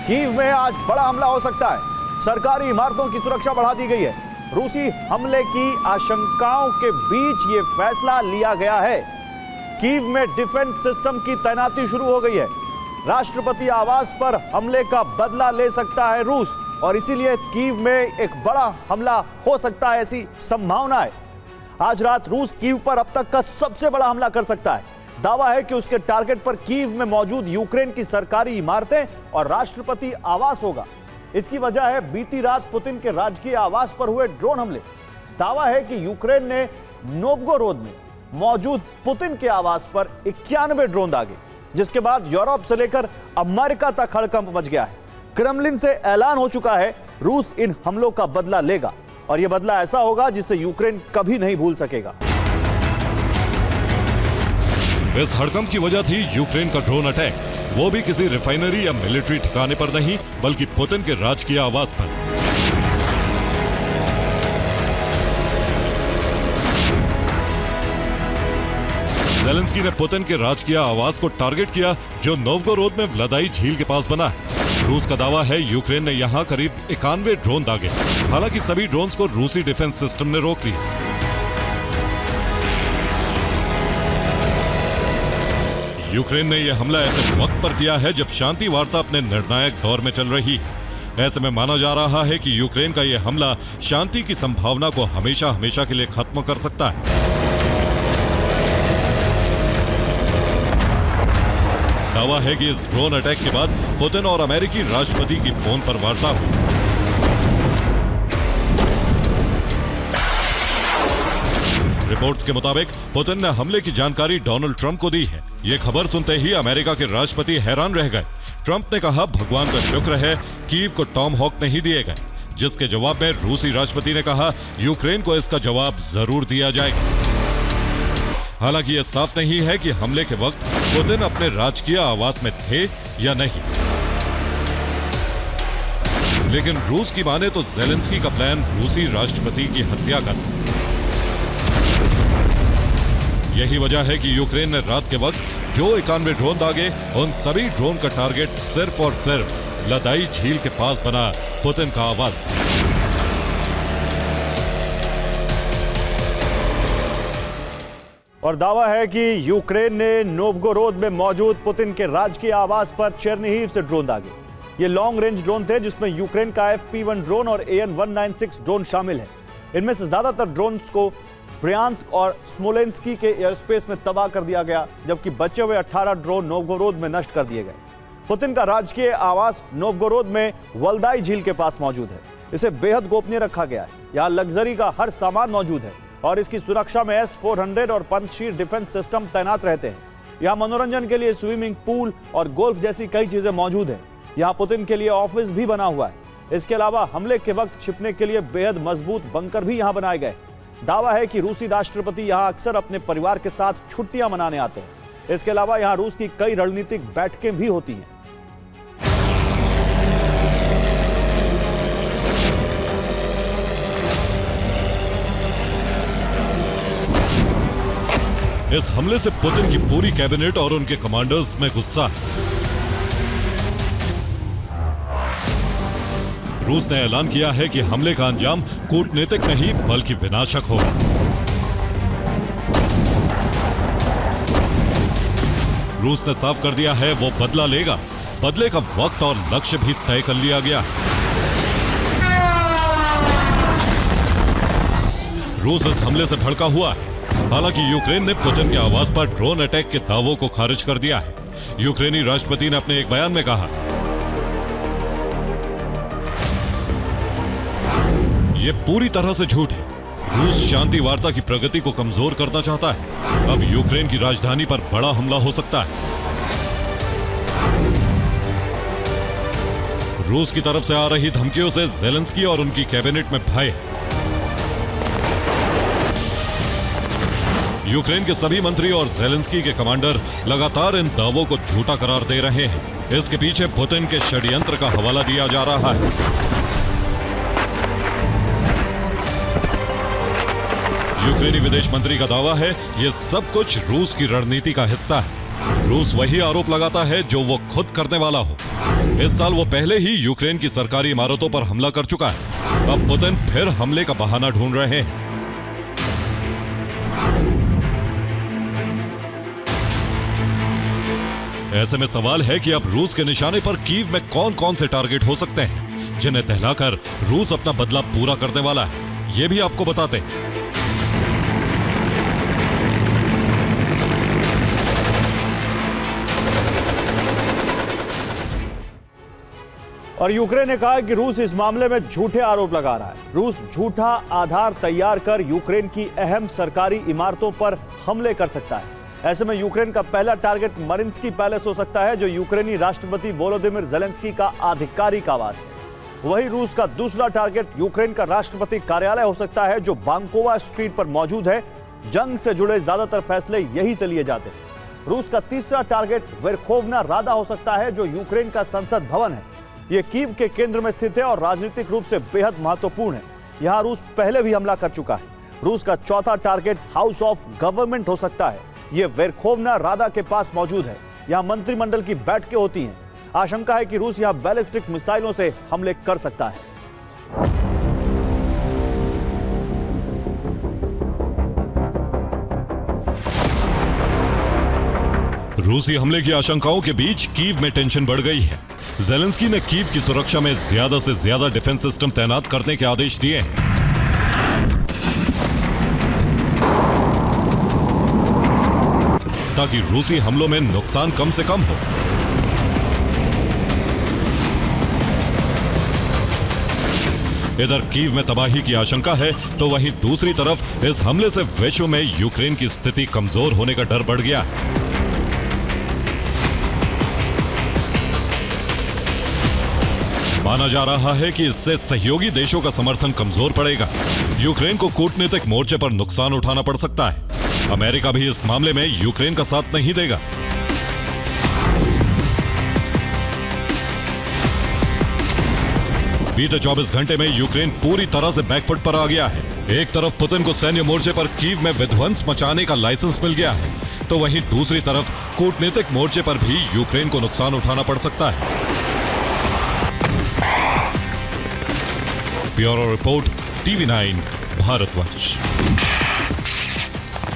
Kyiv में आज बड़ा हमला हो सकता है। सरकारी इमारतों की सुरक्षा बढ़ा दी गई है। रूसी हमले की आशंकाओं के बीच यह फैसला लिया गया है। कीव में डिफेंस सिस्टम की तैनाती शुरू हो गई है। राष्ट्रपति आवास पर हमले का बदला ले सकता है रूस और इसीलिए कीव में एक बड़ा हमला हो सकता है, ऐसी संभावना है। आज रात रूस कीव पर अब तक का सबसे बड़ा हमला कर सकता है। दावा है कि उसके टारगेट पर कीव में मौजूद यूक्रेन की सरकारी इमारतें और राष्ट्रपति आवास होगा। इसकी वजह है बीती रात पुतिन के राजकीय आवास पर हुए ड्रोन हमले। दावा है कि यूक्रेन ने नोवगोरोड में मौजूद पुतिन के आवास पर 91 ड्रोन दागे, जिसके बाद यूरोप से लेकर अमेरिका तक हड़कंप मच गया है। क्रेमलिन से ऐलान हो चुका है रूस इन हमलों का बदला लेगा और यह बदला ऐसा होगा जिसे यूक्रेन कभी नहीं भूल सकेगा। इस हड़कंप की वजह थी यूक्रेन का ड्रोन अटैक, वो भी किसी रिफाइनरी या मिलिट्री ठिकाने पर नहीं बल्कि पुतिन के राजकीय आवास पर। ज़ेलेंस्की ने पुतिन के राजकीय आवास को टारगेट किया, जो नोवगोरोड में व्लादाई झील के पास बना है। रूस का दावा है यूक्रेन ने यहां करीब 91 ड्रोन दागे। हालांकि सभी ड्रोन्स को रूसी डिफेंस सिस्टम ने रोक लिया। यूक्रेन ने यह हमला ऐसे वक्त पर किया है जब शांति वार्ता अपने निर्णायक दौर में चल रही है। ऐसे में माना जा रहा है कि यूक्रेन का यह हमला शांति की संभावना को हमेशा हमेशा के लिए खत्म कर सकता है। दावा है कि इस ड्रोन अटैक के बाद पुतिन और अमेरिकी राष्ट्रपति की फोन पर वार्ता हुई। रिपोर्ट्स के मुताबिक पुतिन ने हमले की जानकारी डोनाल्ड ट्रंप को दी है। ये खबर सुनते ही अमेरिका के राष्ट्रपति हैरान रह गए। ट्रंप ने कहा, भगवान का शुक्र है कीव को टॉम हॉक नहीं दिए गए, जिसके जवाब में रूसी राष्ट्रपति ने कहा यूक्रेन को इसका जवाब जरूर दिया जाएगा। हालांकि यह साफ नहीं है कि हमले के वक्त पुतिन अपने राजकीय आवास में थे या नहीं। लेकिन रूस की माने तो ज़ेलेंस्की का प्लान रूसी राष्ट्रपति की हत्या करना। यही वजह है कि यूक्रेन ने रात के वक्त जो 91 ड्रोन दागे, उन सभी ड्रोन का टारगेट सिर्फ और सिर्फ व्लादाई झील के पास बना पुतिन का आवास। और दावा है कि यूक्रेन ने नोवगोरोड में मौजूद पुतिन के राजकीय आवास पर चेरनिहिव से ड्रोन दागे। ये लॉन्ग रेंज ड्रोन थे जिसमें यूक्रेन का FP-1 ड्रोन और AN-196 ड्रोन शामिल है। इनमें से ज्यादातर ड्रोन्स को ब्रियांस्क और स्मोलेंस्की के एयरस्पेस में तबाह कर दिया गया, जबकि बचे हुए 18 ड्रोन नोवगोरोड में नष्ट कर दिए गए। पुतिन का राजकीय आवास नोवगोरोड में व्लादाई झील के पास मौजूद है। इसे बेहद गोपनीय रखा गया है। यहाँ लग्जरी का हर सामान मौजूद है और इसकी सुरक्षा में S-400 और पंचशील डिफेंस सिस्टम तैनात रहते हैं। यहाँ मनोरंजन के लिए स्विमिंग पूल और गोल्फ जैसी कई चीजें मौजूद हैं। यहाँ पुतिन के लिए ऑफिस भी बना हुआ है। इसके अलावा हमले के वक्त छिपने के लिए बेहद मजबूत बंकर भी यहाँ बनाए गए। दावा है कि रूसी राष्ट्रपति यहाँ अक्सर अपने परिवार के साथ छुट्टियां मनाने आते हैं। इसके अलावा यहाँ रूस की कई रणनीतिक बैठकें भी होती हैं। इस हमले से पुतिन की पूरी कैबिनेट और उनके कमांडर्स में गुस्सा है। रूस ने ऐलान किया है कि हमले का अंजाम कूटनीतिक नहीं बल्कि विनाशक होगा। रूस ने साफ कर दिया है वो बदला लेगा। बदले का वक्त और लक्ष्य भी तय कर लिया गया। रूस इस हमले से भड़का हुआ है। हालांकि यूक्रेन ने पुतिन के आवास पर ड्रोन अटैक के दावों को खारिज कर दिया है। यूक्रेनी राष्ट्रपति ने अपने एक बयान में कहा, ये पूरी तरह से झूठ है। रूस शांति वार्ता की प्रगति को कमजोर करना चाहता है। अब यूक्रेन की राजधानी पर बड़ा हमला हो सकता है। रूस की तरफ से आ रही धमकियों से ज़ेलेंस्की और उनकी कैबिनेट में भय है। यूक्रेन के सभी मंत्री और ज़ेलेंस्की के कमांडर लगातार इन दावों को झूठा करार दे रहे हैं। इसके पीछे पुतिन के षड्यंत्र का हवाला दिया जा रहा है। यूक्रेनी विदेश मंत्री का दावा है, यह सब कुछ रूस की रणनीति का हिस्सा है। रूस वही आरोप लगाता है जो वो खुद करने वाला हो। इस साल वो पहले ही यूक्रेन की सरकारी इमारतों पर हमला कर चुका है। अब पुतिन फिर हमले का बहाना ढूंढ रहे हैं। ऐसे में सवाल है कि अब रूस के निशाने पर कीव में कौन कौन से टारगेट हो सकते हैं जिन्हें दहलाकर रूस अपना बदला पूरा करने वाला है, ये भी आपको बताते हैं। और यूक्रेन ने कहा कि रूस इस मामले में झूठे आरोप लगा रहा है। रूस झूठा आधार तैयार कर यूक्रेन की अहम सरकारी इमारतों पर हमले कर सकता है। ऐसे में यूक्रेन का पहला टारगेट मरिंस्की पैलेस हो सकता है, जो यूक्रेनी राष्ट्रपति वोलोदिमिर ज़ेलेंस्की का आधिकारिक आवास है। वहीं रूस का दूसरा टारगेट यूक्रेन का राष्ट्रपति कार्यालय हो सकता है, जो बांकोवा स्ट्रीट पर मौजूद है। जंग से जुड़े ज्यादातर फैसले यहीं से लिए जाते हैं। रूस का तीसरा टारगेट वेरखोवना रादा हो सकता है, जो यूक्रेन का संसद भवन है। यह कीव के केंद्र में स्थित है और राजनीतिक रूप से बेहद महत्वपूर्ण है। यहां रूस पहले भी हमला कर चुका है। रूस का चौथा टारगेट हाउस ऑफ गवर्नमेंट हो सकता है। यह वेरखोवना रादा के पास मौजूद है। यहां मंत्रिमंडल की बैठकें होती हैं। आशंका है कि रूस यहां बैलिस्टिक मिसाइलों से हमले कर सकता है। रूसी हमले की आशंकाओं के बीच कीव में टेंशन बढ़ गई है। ज़ेलेंस्की ने कीव की सुरक्षा में ज्यादा से ज्यादा डिफेंस सिस्टम तैनात करने के आदेश दिए हैं। ताकि रूसी हमलों में नुकसान कम से कम हो। इधर कीव में तबाही की आशंका है, तो वहीं दूसरी तरफ इस हमले से विश्व में यूक्रेन की स्थिति कमजोर होने का डर बढ़ गया है। माना जा रहा है कि इससे सहयोगी देशों का समर्थन कमजोर पड़ेगा। यूक्रेन को कूटनीतिक मोर्चे पर नुकसान उठाना पड़ सकता है। अमेरिका भी इस मामले में यूक्रेन का साथ नहीं देगा। बीते 24 घंटे में यूक्रेन पूरी तरह से बैकफुट पर आ गया है। एक तरफ पुतिन को सैन्य मोर्चे पर कीव में विध्वंस मचाने का लाइसेंस मिल गया है, तो वहीं दूसरी तरफ कूटनीतिक मोर्चे पर भी यूक्रेन को नुकसान उठाना पड़ सकता है। Bureau report, TV9 भारतवंश।